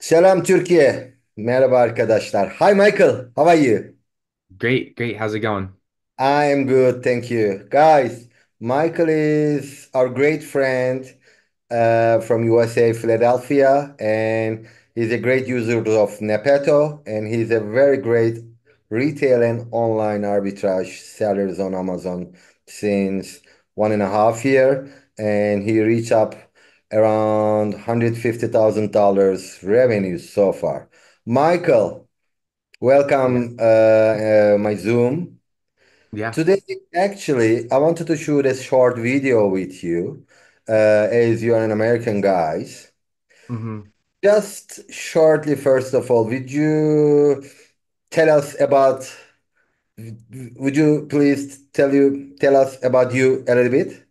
Selam Türkiye. Merhaba arkadaşlar. Hi Michael, how are you? Great, great. How's it going? I am good, thank you. Guys, Michael is our great friend from USA, Philadelphia, and he's a great user of Nepeto, and he's a very great retail and online arbitrage sellers on Amazon since 1.5 year, and he reached up around $150,000 revenue so far. Michael, Yeah. welcome my Zoom. Yeah. Today, actually, I wanted to shoot a short video with you, as you are an American guys. hmm Just shortly, first of all, would you tell us about, would you please tell us about you a little bit?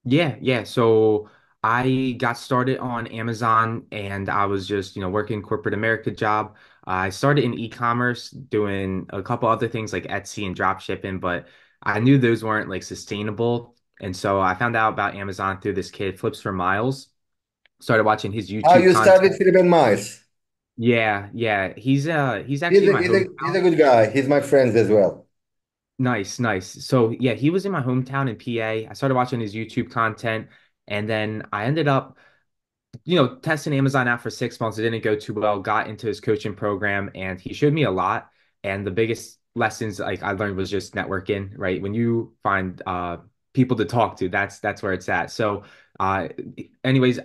Yeah, yeah. So I got started on Amazon and I was just, working corporate America job. I started in e-commerce doing a couple other things like Etsy and drop shipping, but I knew those weren't like sustainable. And so I found out about Amazon through this kid, Flips for Miles. Started watching his How YouTube you start with content. Philippen Miles? Yeah, yeah. He's actually in my He's a hometown. good guy. He's my friend as well. Nice, nice. So yeah, he was in my hometown in PA. I started watching his YouTube content, and then I ended up, testing Amazon out for 6 months. It didn't go too well. Got into his coaching program, and he showed me a lot. And the biggest lessons like I learned was just networking, right? When you find people to talk to, that's where it's at. So, uh, anyways,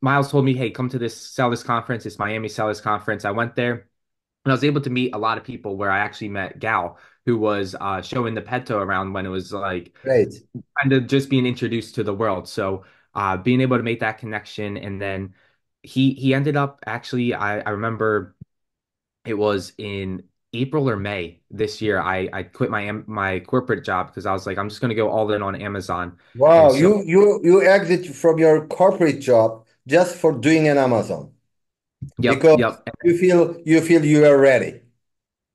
Miles told me, "Hey, come to this sellers conference. It's Miami Sellers Conference." I went there. And I was able to meet a lot of people where I actually met Gal, who was showing the Nepeto around when it was like Great. kind of just being introduced to the world. So being able to make that connection, and then he ended up actually, I remember it was in April or May this year. I quit my corporate job because I was like, I'm just going to go all in on Amazon. And Wow, so you exit from your corporate job just for doing an Amazon yep, because yep. you feel you are ready.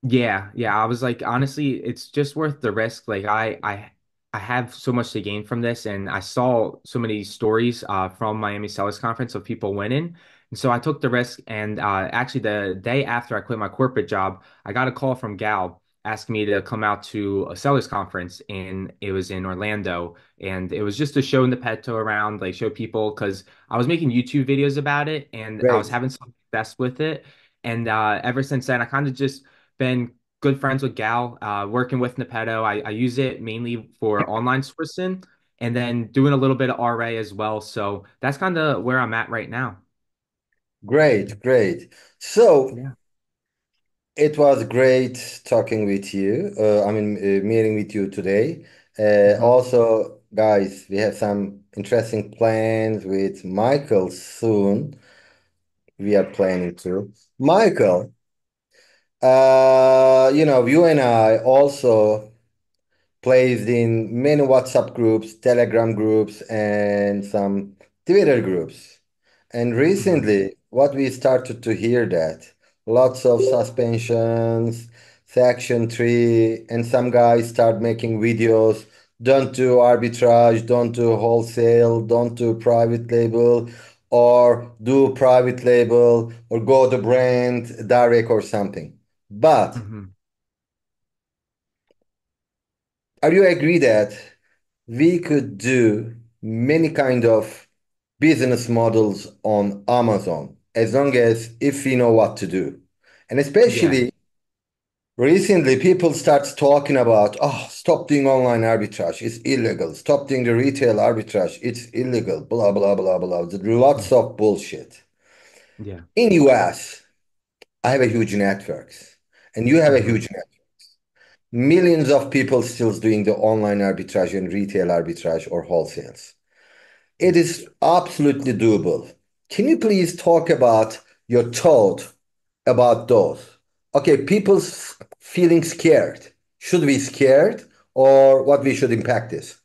Yeah, yeah. I was like, honestly, it's just worth the risk. Like I have so much to gain from this, and I saw so many stories from Miami Sellers Conference of people winning. And so I took the risk. And actually, the day after I quit my corporate job, I got a call from Gal asking me to come out to a sellers conference, and it was in Orlando. And it was just to show Nepeto around, like show people, because I was making YouTube videos about it, and I was Great. having some success with it. And ever since then, I kind of just been good friends with Gal, working with Nepeto. I use it mainly for online sourcing and then doing a little bit of RA as well. So that's kind of where I'm at right now. Great, great. So Yeah. it was great talking with you. Meeting with you today. hmm Also, guys, we have some interesting plans with Michael soon. We are planning to. Michael, you and I also placed in many WhatsApp groups, Telegram groups, and some Twitter groups. And hmm recently, what we started to hear that lots of suspensions, section 3, and some guys start making videos. Don't do arbitrage, don't do wholesale, don't do private label, or do private label, or go to brand direct or something. But hmm are you agree that we could do many kind of business models on Amazon as long as if we know what to do. And Yeah. especially recently people start talking about, oh, stop doing online arbitrage, it's illegal. Stop doing the retail arbitrage, it's illegal, blah, blah, blah, blah. Lots Mhm. of bullshit. Yeah. In US, I have a huge networks and you have a hmm huge network. Millions of people still doing the online arbitrage and retail arbitrage or wholesales. It is absolutely doable. Can you please talk about your thought about those? Okay, people's feeling scared. Should we scared or what we should impact this?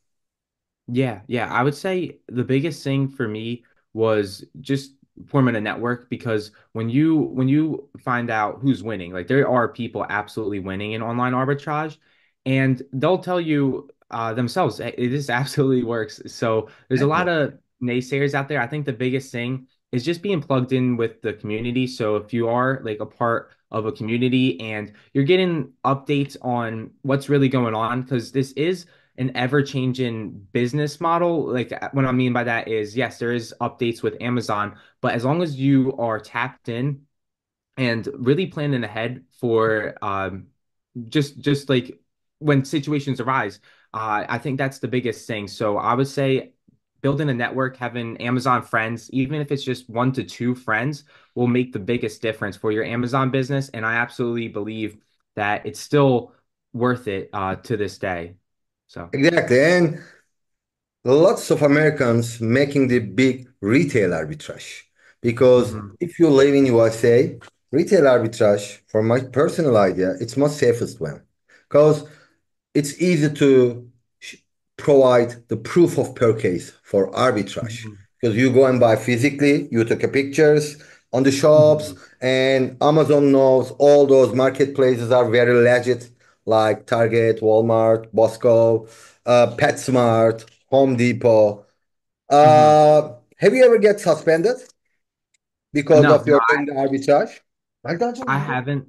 Yeah, yeah. I would say the biggest thing for me was just forming a network because when you find out who's winning, like there are people absolutely winning in online arbitrage, and they'll tell you themselves, "Hey, it just absolutely works." So there's a lot Exactly. of naysayers out there. I think the biggest thing is just being plugged in with the community. So if you are like a part of a community and you're getting updates on what's really going on, because this is an ever-changing business model. Like what I mean by that is, yes, there is updates with Amazon, but as long as you are tapped in and really planning ahead for just like when situations arise, I think that's the biggest thing. So I would say building a network, having Amazon friends, even if it's just 1 to 2 friends, will make the biggest difference for your Amazon business. And I absolutely believe that it's still worth it to this day. So, Exactly. And lots of Americans making the big retail arbitrage. Because mhm, if you live in USA, retail arbitrage, for my personal idea, it's most safest one. Because it's easy to sh- provide the proof of purchase for arbitrage. mhm, Because you go and buy physically, you take a pictures on the shops, mhm, and Amazon knows all those marketplaces are very legit, like Target, Walmart, Bosco, PetSmart, Home Depot. mhm. Have you ever get suspended because No, of no, your doing the arbitrage? I haven't.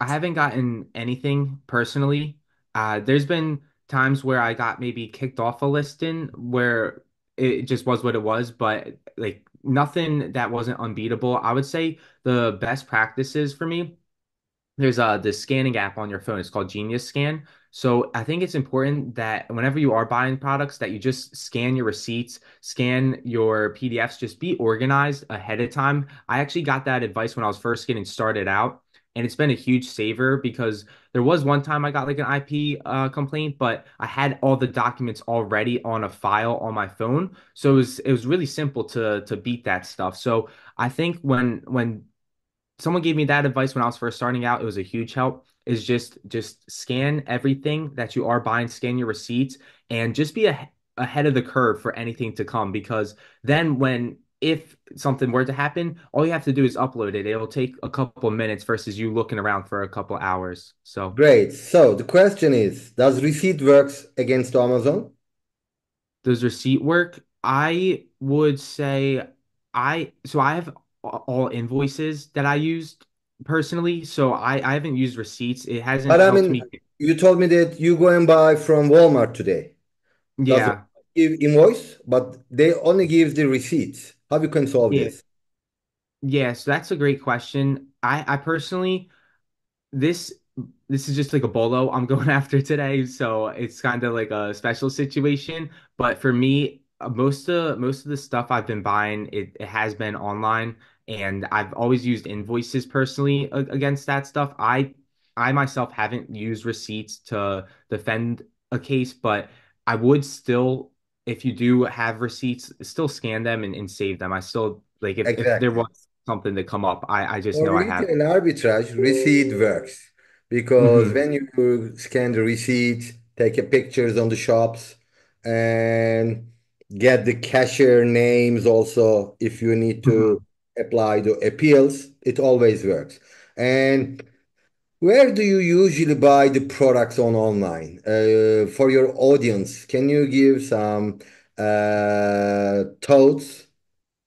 I haven't gotten anything personally. There's been times where I got maybe kicked off a listing where it just was what it was, but like nothing that wasn't unbeatable. I would say the best practices for me, there's this scanning app on your phone. It's called Genius Scan. So I think it's important that whenever you are buying products, that you just scan your receipts, scan your PDFs, just be organized ahead of time. I actually got that advice when I was first getting started out, and it's been a huge saver because there was one time I got like an IP complaint, but I had all the documents already on a file on my phone, so it was really simple to beat that stuff. So I think when someone gave me that advice when I was first starting out. It was a huge help. Is just scan everything that you are buying, scan your receipts, and just be ahead of the curve for anything to come. Because then, when if something were to happen, all you have to do is upload it. It'll take a couple of minutes versus you looking around for a couple hours. So, Great. So the question is, does receipt works against Amazon? does receipt work? I would say I have all invoices that I used personally, so I haven't used receipts. It hasn't But I helped mean, me. you told me that you go and buy from Walmart today. Does Walmart Yeah, give invoice, but they only give the receipts. How you can solve yeah, this? yeah. So that's a great question. I personally this this is just like a bolo I'm going after today, so it's kind of like a special situation. But for me, most of the stuff I've been buying, it has been online, and I've always used invoices personally against that stuff. I myself haven't used receipts to defend a case, but I would still, if you do have receipts, still scan them and save them. I still like if there Exactly. was something to come up, I just For know I have. retail arbitrage, receipt works because Hmm. when you scan the receipt, take a pictures on the shops, and get the cashier names also if you need to Hmm. apply the appeals, it always works. And where do you usually buy the products on online? For your audience, can you give some thoughts?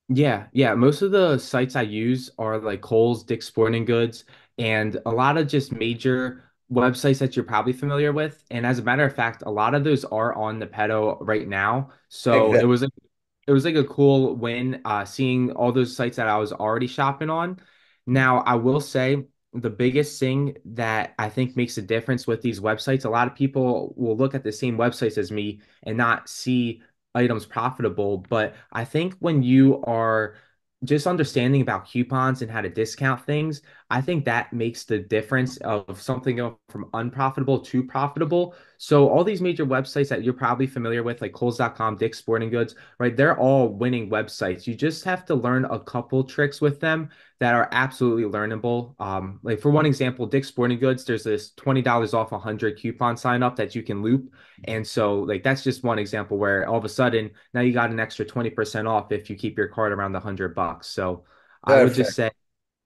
Yeah, yeah. Most of the sites I use are like Kohl's, Dick's Sporting Goods, and a lot of just major websites that you're probably familiar with. And as a matter of fact, a lot of those are on Nepeto right now. So it Exactly. was it was like a cool win seeing all those sites that I was already shopping on. Now, I will say the biggest thing that I think makes a difference with these websites, a lot of people will look at the same websites as me and not see items profitable. But I think when you are just understanding about coupons and how to discount things, I think that makes the difference of something going from unprofitable to profitable. So all these major websites that you're probably familiar with, like Kohl's.com, Dick's Sporting Goods, right? They're all winning websites. You just have to learn a couple tricks with them that are absolutely learnable. Like for one example, Dick's Sporting Goods, there's this $20 off 100 coupon sign up that you can loop. And so, like, that's just one example where all of a sudden now you got an extra 20% off if you keep your card around the $100. So I would just Perfect. say,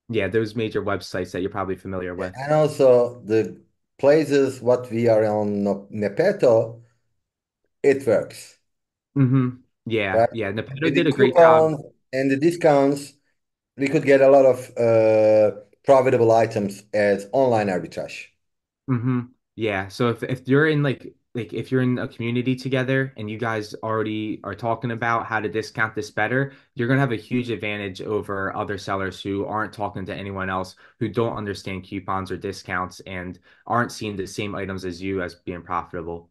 yeah, those major websites that you're probably familiar with. And also the places what we are on Nepeto, it works. Hmm. Yeah, right? yeah. Nepeto With the did a great job. coupons and the discounts, we could get a lot of profitable items as online arbitrage. Hmm. Yeah. So if you're in like if you're in a community together and you guys already are talking about how to discount this better, you're gonna have a huge advantage over other sellers who aren't talking to anyone else, who don't understand coupons or discounts and aren't seeing the same items as you as being profitable.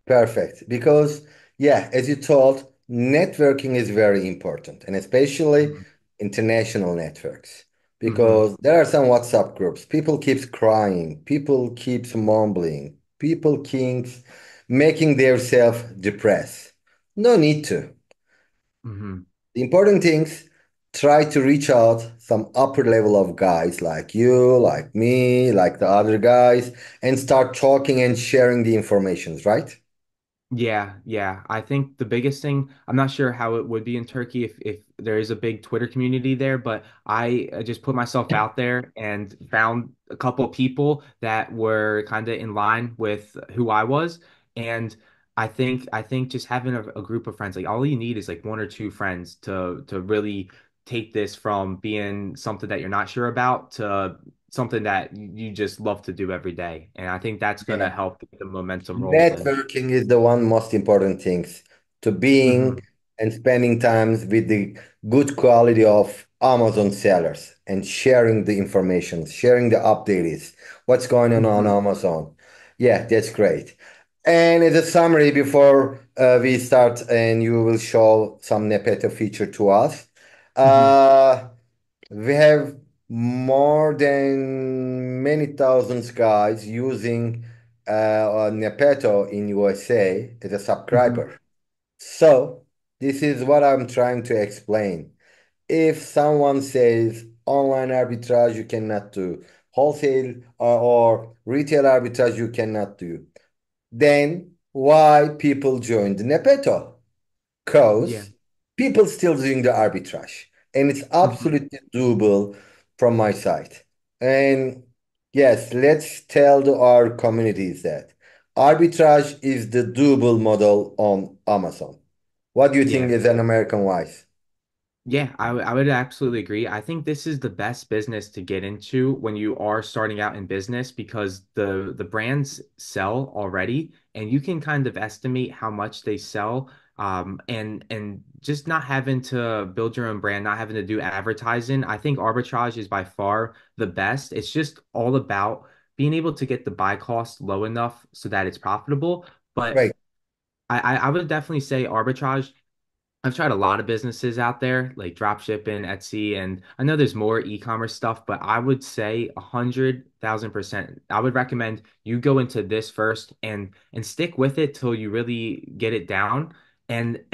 Perfect. Because, yeah, as you told, networking is very important, and especially international networks. Hmm. Because there are some WhatsApp groups. People keeps crying, people keeps mumbling, people keeps making themselves depressed. No need to. Hmm. The important things, try to reach out some upper level of guys like you, like me, like the other guys, and start talking and sharing the informations, right? Yeah, yeah. I think the biggest thing, I'm not sure how it would be in Turkey if there is a big Twitter community there, but I just put myself out there and found a couple people that were kind of in line with who I was. And I think just having a group of friends, like all you need is like one or two friends to really take this from being something that you're not sure about to something that you just love to do every day. And I think that's gonna Yeah. help get the momentum rolling. Networking is the one most important things to being Hmm. and spending times with the good quality of Amazon sellers and sharing the information, sharing the updates, what's going on Hmm. Amazon. Yeah, that's great. And as a summary, before we start and you will show some Nepeto feature to us, Hmm. uh, we have more than many thousands guys using Nepeto in USA as a Hmm. subscriber. So this is what I'm trying to explain. If someone says online arbitrage you cannot do, wholesale or retail arbitrage you cannot do, then why people joined Nepeto? Yeah. Because people still doing the arbitrage and it's Hmm. absolutely doable from my side. And yes, let's tell our communities that arbitrage is the doable model on Amazon. What do you think Yeah. is an American wise? Yeah, I would absolutely agree. I think this is the best business to get into when you are starting out in business because the brands sell already and you can kind of estimate how much they sell and just not having to build your own brand, not having to do advertising. I think arbitrage is by far the best. It's just all about being able to get the buy cost low enough so that it's profitable. But Right. I would definitely say arbitrage. I've tried a lot of businesses out there, like drop shipping, Etsy, and I know there's more e-commerce stuff, but I would say 100,000%. I would recommend you go into this first and stick with it till you really get it down. And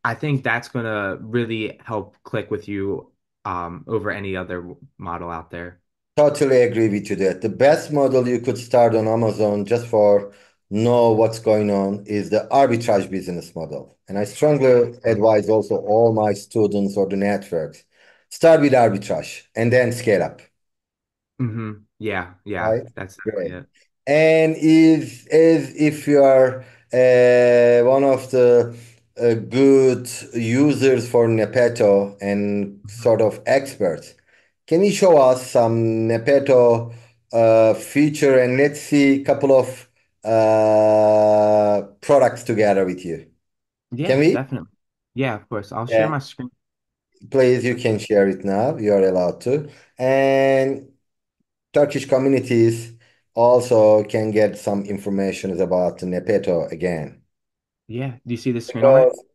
I think that's gonna really help click with you over any other model out there. Totally agree with you that the best model you could start on Amazon just for know what's going on is the arbitrage business model. And I strongly advise also all my students or the networks start with arbitrage and then scale up. Hmm. Yeah, yeah, Right? that's definitely Great. it. And if you are one of the good users for Nepeto and Mhm. sort of experts, can you show us some Nepeto feature and let's see a couple of products together with you? Can Yeah, we? definitely. Yeah, of course. I'll share Yeah. my screen. Please, you can share it now. You are allowed to. And Turkish communities also can get some information about Nepeto again. Yeah, do you see the screen all right? Because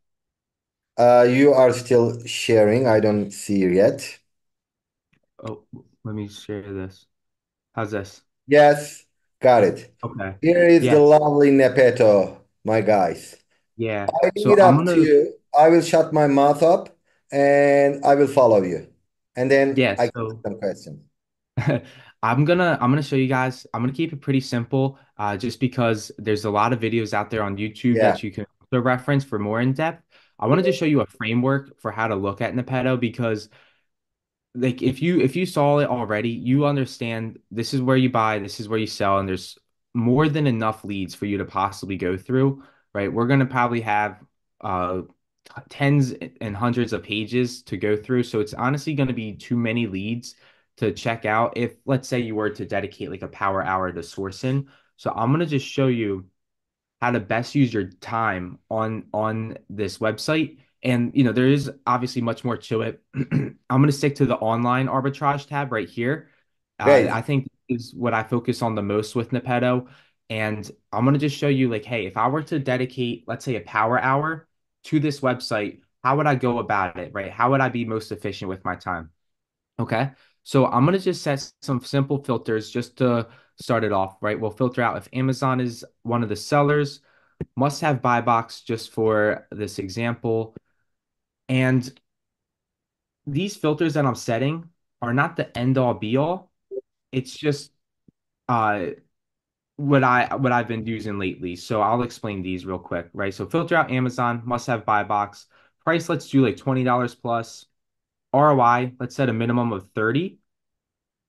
you are still sharing, I don't see you yet. Oh, let me share this. How's this? Yes, got it. Okay. Here is the Yeah. lovely Nepeto, my guys. Yeah. I leave So it I'm up to gonna, you. I will shut my mouth up and I will follow you. And then yeah, I get so some questions. I'm gonna show you guys. I'm gonna keep it pretty simple, just because there's a lot of videos out there on YouTube Yeah. that you can also reference for more in depth. I wanted to show you a framework for how to look at Nepeto because like if you saw it already, you understand this is where you buy, this is where you sell, and there's more than enough leads for you to possibly go through, right? We're gonna probably have tens and hundreds of pages to go through. So it's honestly going to be too many leads to check out if, let's say, you were to dedicate like a power hour to sourcing. So I'm going to just show you how to best use your time on this website. And there is obviously much more to it. I'm going to stick to the online arbitrage tab right here. I Great. think this is what I focus on the most with Nepeto. And I'm going to just show you like, hey, if I were to dedicate, let's say, a power hour to this website, how would I go about it, right? How would I be most efficient with my time? Okay. So I'm going to just set some simple filters just to start it off, right? We'll filter out if Amazon is one of the sellers, must have buy box just for this example. And these filters that I'm setting are not the end all be all. It's just uh what I've been using lately. So I'll explain these real quick, right? So filter out Amazon, must have buy box. Price, let's do like $20 plus. ROI, let's set a minimum of 30.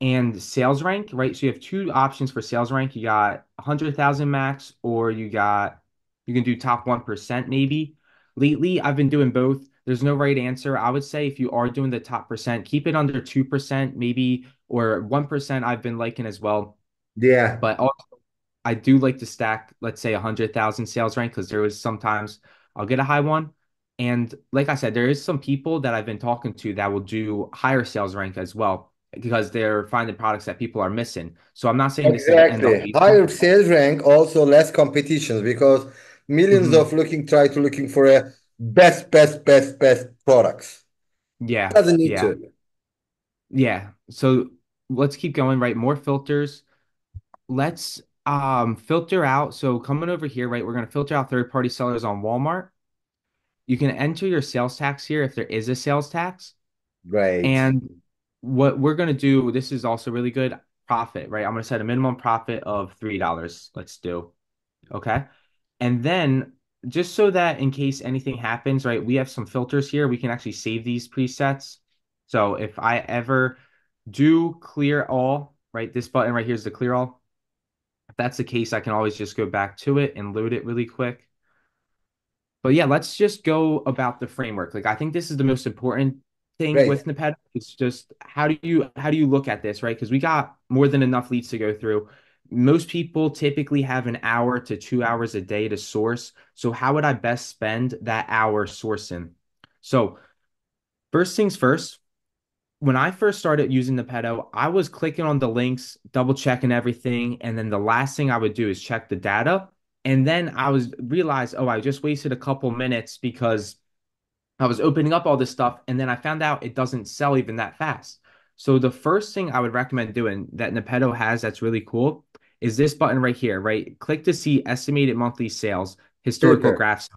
And sales rank, right? So you have two options for sales rank. You got 100,000 max, or you can do top 1% maybe. Lately, I've been doing both. There's no right answer. I would say if you are doing the top percent, keep it under 2% maybe, or 1% I've been liking as well. Yeah. But I do like to stack, let's say, 100,000 sales rank because there was sometimes I'll get a high one. And like I said, there is some people that I've been talking to that will do higher sales rank as well because they're finding products that people are missing. So I'm not saying this is the end all Exactly. be all. Higher sales rank, also less competitions because millions Hmm. of try to looking for a best products. Yeah, Doesn't need yeah, to. yeah. So let's keep going, right? More filters. Let's filter out. So coming over here, right? We're gonna filter out third-party sellers on Walmart. You can enter your sales tax here if there is a sales tax. Great. And what we're going to do, this is also really good profit, right? I'm going to set a minimum profit of $3. Let's do. Okay. And then just so that in case anything happens, right, we have some filters here. We can actually save these presets. So if I ever do clear all, right, this button right here is the clear all. If that's the case, I can always just go back to it and load it really quick. But yeah, let's just go about the framework. Like I think this is the most important thing with Great. Nepeto. It's just how do you look at this, right? Because we got more than enough leads to go through. Most people typically have an hour to 2 hours a day to source. So how would I best spend that hour sourcing? So first things first, when I first started using Nepeto, I was clicking on the links, double checking everything, and then the last thing I would do is check the data. And then I was realized, oh, I just wasted a couple minutes because I was opening up all this stuff, and then I found out it doesn't sell even that fast. So the first thing I would recommend doing that Nepeto has that's really cool is this button right here, right? Click to see estimated monthly sales, historical Super. graphs,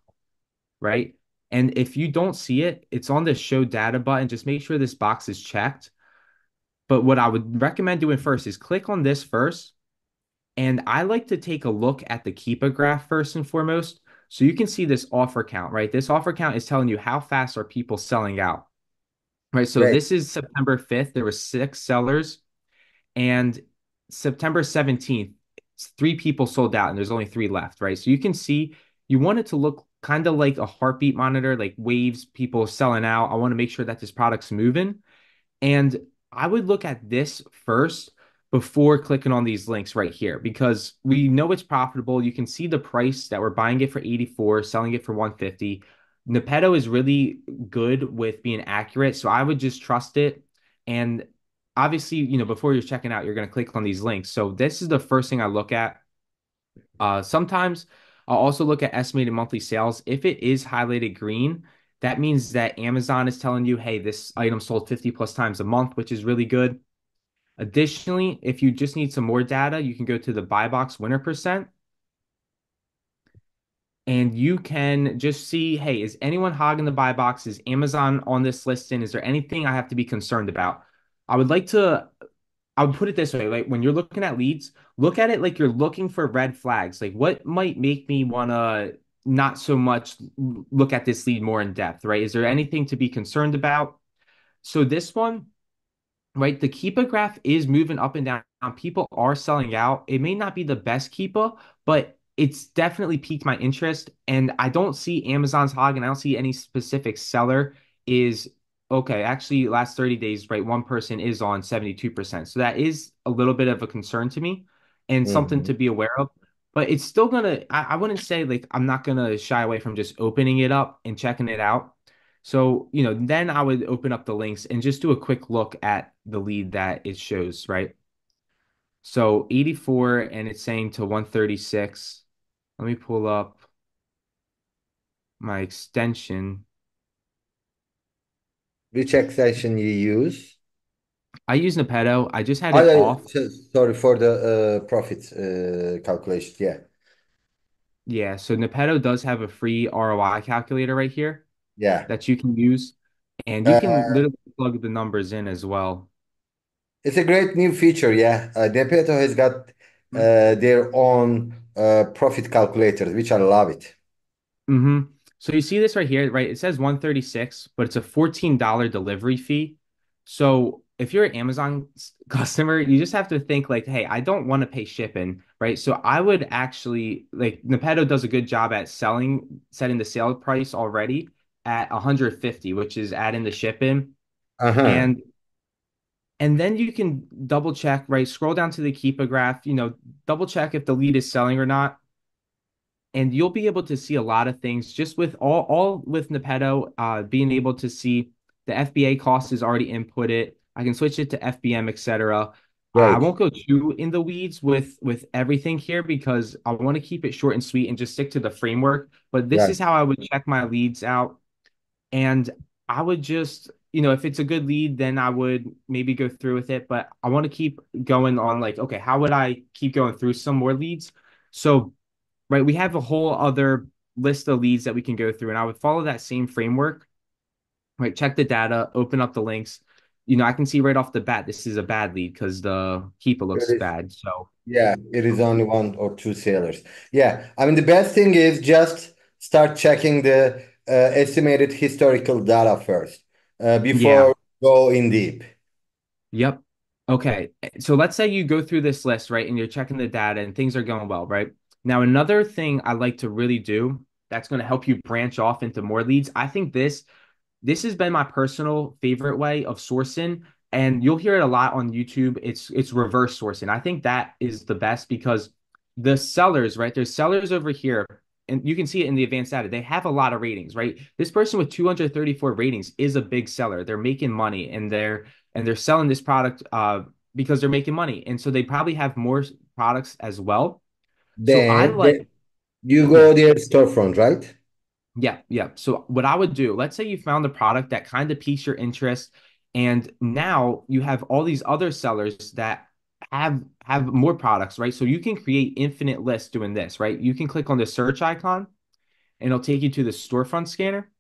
right? And if you don't see it, it's on the show data button. Just make sure this box is checked. But what I would recommend doing first is click on this first. And I like to take a look at the Keepa graph first and foremost. So you can see this offer count, right? This offer count is telling you how fast are people selling out, right? So Great. this is September 5th. There were six sellers. And September 17th, three people sold out and there's only three left, right? So you can see you want it to look kind of like a heartbeat monitor, like waves, people selling out. I want to make sure that this product's moving. And I would look at this first before clicking on these links right here because we know it's profitable. You can see the price that we're buying it for 84, selling it for 150. Nepeto is really good with being accurate, so I would just trust it. And obviously, before you're checking out, you're going to click on these links. So this is the first thing I look at. Sometimes I'll also look at estimated monthly sales. If it is highlighted green, that means that Amazon is telling you, hey, this item sold 50 plus times a month, which is really good. Additionally, if you just need some more data, you can go to the buy box winner percent and you can just see, hey, is anyone hogging the buy box? Is Amazon on this listing? Is there anything I have to be concerned about? I would like to I would put it this way, like when you're looking at leads, look at it like you're looking for red flags. Like what might make me wanna not so much look at this lead more in depth, right? Is there anything to be concerned about? So this one, right, the Keepa graph is moving up and down. People are selling out. It may not be the best Keepa, but it's definitely piqued my interest. And I don't see Amazon's hog, and I don't see any specific seller is okay. Actually, last 30 days, right, one person is on 72%. So that is a little bit of a concern to me and something Mhm. to be aware of. But it's still gonna, I wouldn't say like I'm not gonna shy away from just opening it up and checking it out. So, then I would open up the links and just do a quick look at the lead that it shows, right? So 84 and it's saying to 136. Let me pull up my extension. Which extension you use? I use Nepeto. I just had Oh, it yeah, off. sorry for the profit calculation. Yeah, Yeah, so Nepeto does have a free ROI calculator right here yeah. that you can use, and you can Uh, literally plug the numbers in as well. it's a great new feature. Yeah, Nepeto has got their own profit calculators, which I love it. hmm So you see this right here, right? It says 136, but it's a $14 delivery fee. So if you're an Amazon customer, you just have to think like, hey, I don't want to pay shipping, right? So I would actually like Nepeto does a good job at setting the sale price already at 150, which is adding the shipping. Uh-huh. And and then you can double check, right? Scroll down to the Keepa graph, double check if the lead is selling or not, and you'll be able to see a lot of things just with all with Nepeto, being able to see the FBA cost is already inputted. I can switch it to FBM, etc. I Great, won't go too in the weeds with everything here because I want to keep it short and sweet and just stick to the framework. But this right. is how I would check my leads out, and I would just, if it's a good lead, then I would maybe go through with it. But I want to keep going on like, okay, how would I keep going through some more leads? So right? We have a whole other list of leads that we can go through, and I would follow that same framework, right? Check the data, open up the links. I can see right off the bat this is a bad lead because the keeper It looks is. bad. So, Yeah, it is only one or two sailors. Yeah, I mean the best thing is just start checking the estimated historical data first yeah, before go in deep. yep. Okay. So let's say you go through this list, right? And you're checking the data and things are going well, right? Now, another thing I like to really do that's going to help you branch off into more leads. I think this has been my personal favorite way of sourcing, and you'll hear it a lot on YouTube. It's reverse sourcing. I think that is the best because the sellers, right? There's sellers over here, and you can see it in the advanced data. They have a lot of ratings, right? This person with 234 ratings is a big seller. They're making money, and they're selling this product because they're making money, and so they probably have more products as well. So I Then like, you yeah. go their storefront, right? Yeah, yeah. So what I would do, let's say you found a product that kind of piques your interest, and now you have all these other sellers that have more products, right? So you can create infinite lists doing this, right? You can click on the search icon and it'll take you to the storefront scanner.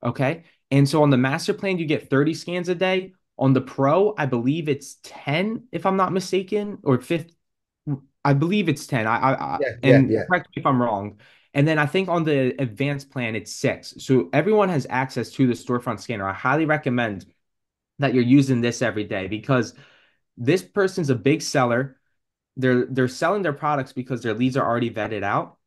Okay. And so on the master plan, you get 30 scans a day. On the pro, I believe it's 10, if I'm not mistaken, or 50. I believe it's 10. Yeah, yeah, And yeah. correct me if I'm wrong. And then I think on the advanced plan, it's 6. So everyone has access to the storefront scanner. I highly recommend that you're using this every day because this person's a big seller. They're selling their products because their leads are already vetted out,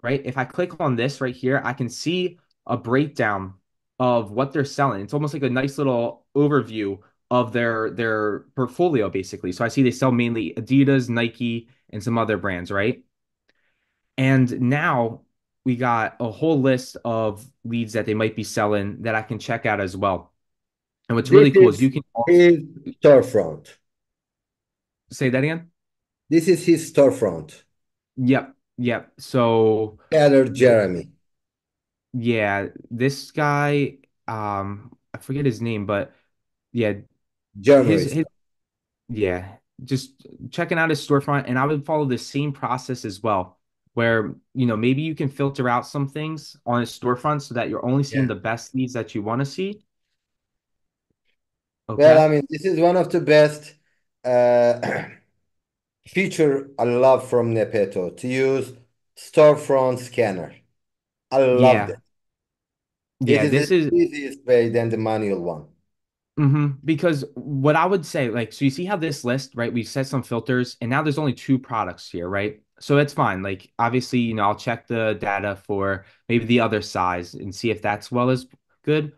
right? If I click on this right here, I can see a breakdown of what they're selling. It's almost like a nice little overview of their portfolio, basically. So I see they sell mainly Adidas, Nike, and some other brands, right? And now we got a whole list of leads that they might be selling that I can check out as well. And what's This really cool is is you can also his storefront. say that again. This is his storefront. Yep, yep. So Taylor Jeremy. yeah, this guy, I forget his name, but yeah, his Journalist. yeah, just checking out his storefront, and I would follow the same process as well, where maybe you can filter out some things on his storefront so that you're only seeing Yeah. the best leads that you want to see. Well, I Okay. mean, this is one of the best uh, feature I love from Nepeto to use storefront scanner. I loved Yeah. it. It Yeah. is the This is easiest way than the manual one. because what I would say, like, so you see how this list, right? We set some filters, and now there's only two products here, right? So it's fine. Like obviously, I'll check the data for maybe the other size and see if that's well as good.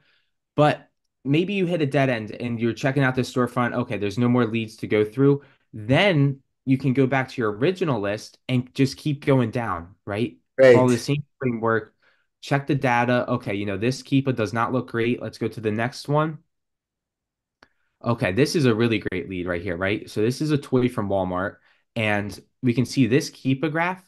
But maybe you hit a dead end and you're checking out this storefront. Okay, there's no more leads to go through. Then you can go back to your original list and just keep going down, right? Follow the Great. same framework, check the data. Okay, this Keepa does not look great. Let's go to the next one. Okay, this is a really great lead right here, right? So this is a toy from Walmart, and we can see this Keepa graph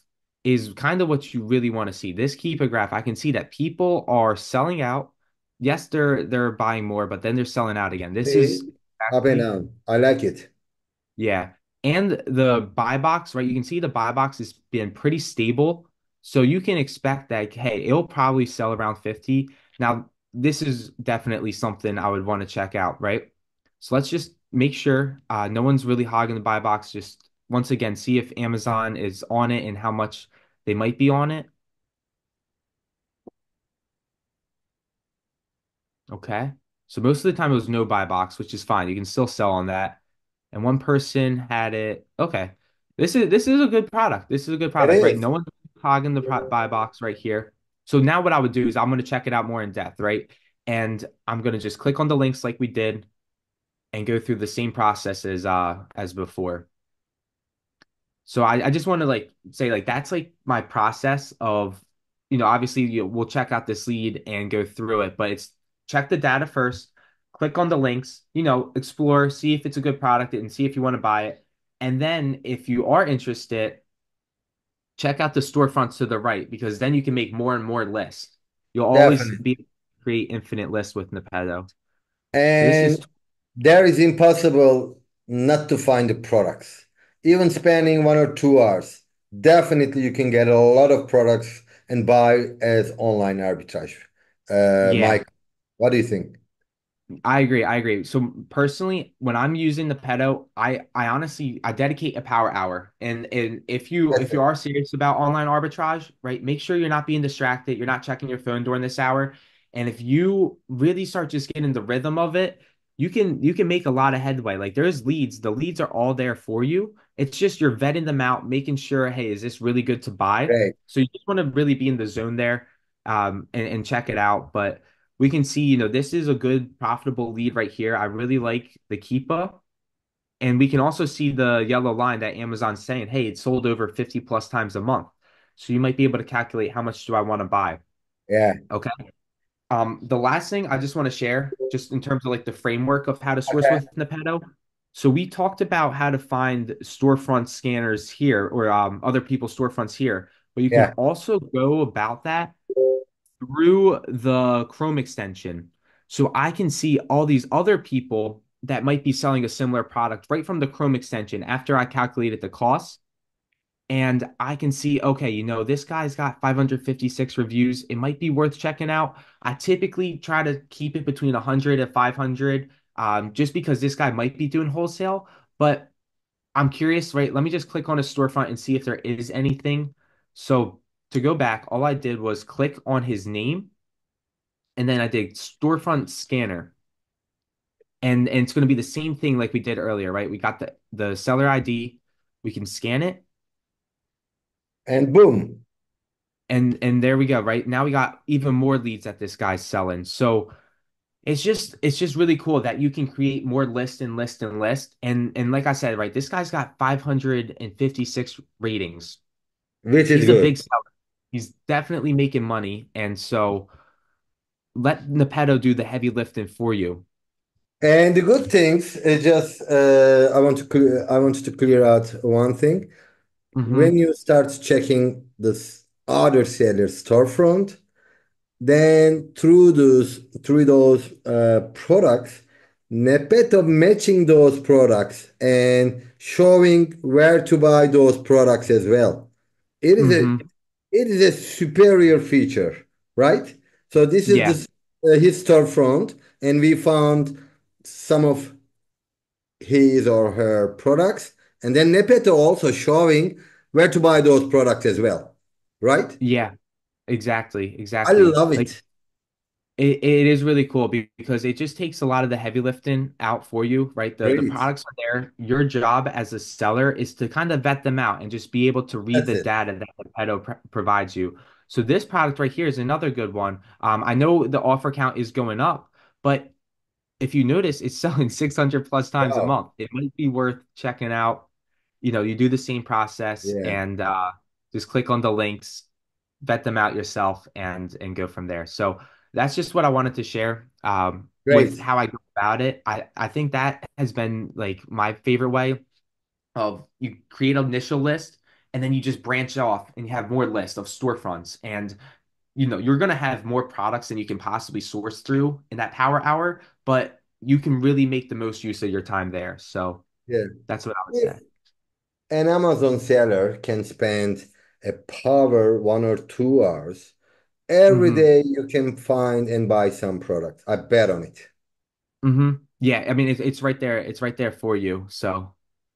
is kind of what you really want to see. This Keepa graph, I can see that people are selling out. Yes, they're buying more, but then they're selling out again. This is Up and exactly down. I like it. yeah. And the buy box, right? You can see the buy box has been pretty stable. So you can expect that, hey, it'll probably sell around 50. Now, this is definitely something I would want to check out, right? So let's just make sure no one's really hogging the buy box. Just once again, see if Amazon is on it and how much they might be on it. Okay. So most of the time it was no buy box, which is fine. You can still sell on that. And one person had it. Okay. This is a good product. This is a good It product, right? is. No one's hogging the buy box right here. So now what I would do is I'm going to check it out more in depth, right? And I'm going to just click on the links like we did and go through the same process as before. So I just want to like say like that's like my process of, obviously we'll check out this lead and go through it, but it's check the data first, click on the links, explore, see if it's a good product and see if you want to buy it. And then if you are interested, check out the storefronts to the right because then you can make more and more lists. You'll always Definitely. be able to create infinite lists with Nepeto. So this is And there is impossible not to find the products. Even spending 1 or 2 hours, definitely you can get a lot of products and buy as online arbitrage. yeah. Mike, what do you think? I agree. I agree. So personally, when I'm using the pedo, I honestly I dedicate a power hour. And if you That's if you it. are serious about online arbitrage, right, make sure you're not being distracted. You're not checking your phone during this hour. And if you really start just getting the rhythm of it, you can make a lot of headway. Like there's leads. The leads are all there for you. It's just you're vetting them out, making sure, hey, is this really good to buy? Great. So you just want to really be in the zone there, and check it out. But we can see, this is a good profitable lead right here. I really like the Keepa. And we can also see the yellow line that Amazon's saying, hey, it's sold over 50 plus times a month. So you might be able to calculate how much do I want to buy. Yeah. Okay. The last thing I just want to share, just in terms of like the framework of how to source Okay. with Nepeto. So we talked about how to find storefront scanners here or other people's storefronts here, but you can Yeah. also go about that through the Chrome extension. So I can see all these other people that might be selling a similar product right from the Chrome extension after I calculated the cost. And I can see, okay, this guy's got 556 reviews. It might be worth checking out. I typically try to keep it between 100 and 500, just because this guy might be doing wholesale. But I'm curious, right? Let me just click on a storefront and see if there is anything. So to go back, all I did was click on his name and then I did storefront scanner. And it's going to be the same thing like we did earlier, right? We got the seller ID, we can scan it, And boom. and there we go, right? Now we got even more leads that this guy's selling. So it's just really cool that you can create more list and list and list. And like I said, right, this guy's got 556 ratings. Which is He's a good. big seller. He's definitely making money. And so let Nepeto do the heavy lifting for you. And the good things is just I wanted to clear out one thing. When Hmm. you start checking this other seller's storefront, then through those products, Nepeto matching those products and showing where to buy those products as well. It is a Hmm. it is a superior feature, right? So this is Yeah. his storefront, and we found some of his or her products, and then Nepeto also showing where to buy those products as well, right? Yeah. Exactly. I Exactly. love Like it. It is really cool because it just takes a lot of the heavy lifting out for you, right? The Great. products are there. Your job as a seller is to kind of vet them out and just be able to read That's the it. data that Nepeto provides you. So this product right here is another good one. I know the offer count is going up, but if you notice, it's selling 600 plus times a Wow. month. It might be worth checking out. You do the same process Yeah. and just click on the links, vet them out yourself, and go from there. So that's just what I wanted to share with Great. how I go about it. I think that has been like my favorite way of you create an initial list and then you just branch off and you have more lists of storefronts and you're going to have more products than you can possibly source through in that power hour, but you can really make the most use of your time there. So Yeah. that's what I would If say. an Amazon seller can spend a power 1 or 2 hours every Hmm. day, you can find and buy some products. I bet on it. Yeah, I mean it's right there. It's right there for you. So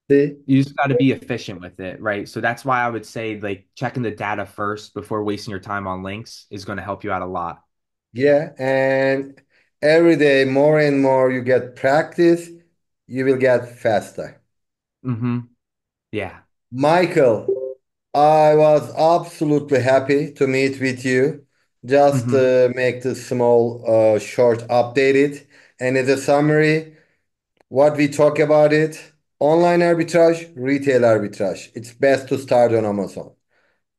See? you just got to be efficient with it, right? So that's why I would say like checking the data first before wasting your time on links is going to help you out a lot. Yeah. And every day, more and more you get practice, you will get faster. Hmm. Yeah. Michael, I was absolutely happy to meet with you. Just Hmm. make this small, short updated. And as a summary, what we talk about it, online arbitrage, retail arbitrage. It's best to start on Amazon,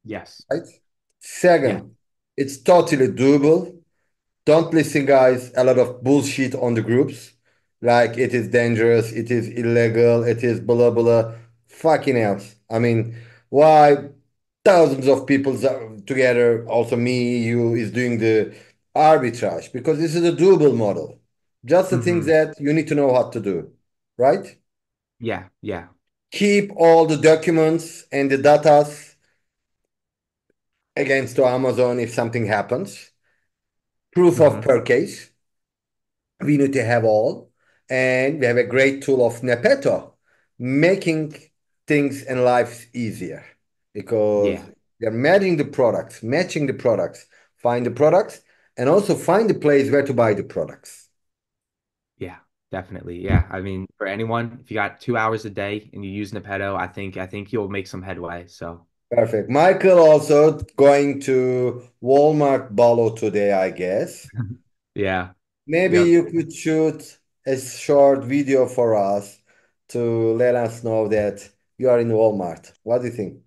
Yes. right? Yeah. Second, it's totally doable. Don't listen, guys, a lot of bullshit on the groups. Like it is dangerous, it is illegal, it is blah blah. Fucking else. I mean, why thousands of people together, also me, you, is doing the arbitrage? Because this is a doable model. Just the things Hmm. that you need to know how to do, right? Yeah. Yeah. Keep all the documents and the datas against to Amazon if something happens. Proof of Hmm. purchase. We need to have all. And we have a great tool of Nepeto, making things and lives easier because Yeah. we are matching the products, find the products, and also find the place where to buy the products. Yeah. Definitely. Yeah. I mean, for anyone, if you got 2 hours a day and you use Nepeto, I think you'll make some headway. So Perfect. Michael also going to Walmart Balo today, I guess. yeah. Maybe Yep. you could shoot a short video for us to let us know that you are in Walmart. What do you think?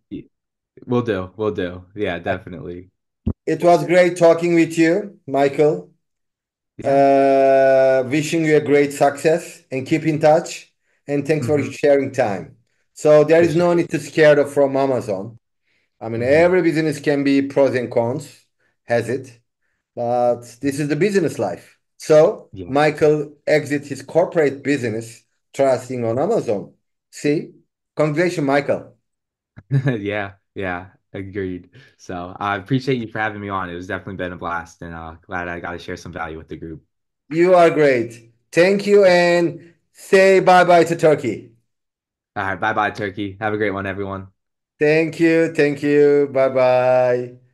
We'll do. We'll do. Yeah, definitely. It was great talking with you, Michael. Yeah. Wishing you a great success and keep in touch. And thanks for Hmm. sharing time. So there For is no sure. need to scare of from Amazon. I mean, Hmm. every business can be pros and cons, has it? But this is the business life. So Yeah. Michael exits his corporate business trusting on Amazon. See? Congratulations, Michael. Yeah. Yeah. Agreed. So I appreciate you for having me on. It was definitely been a blast and glad I got to share some value with the group. You are great. Thank you and say bye bye to Turkey. All right. Bye bye, Turkey. Have a great one, everyone. Thank you. Thank you. Bye bye.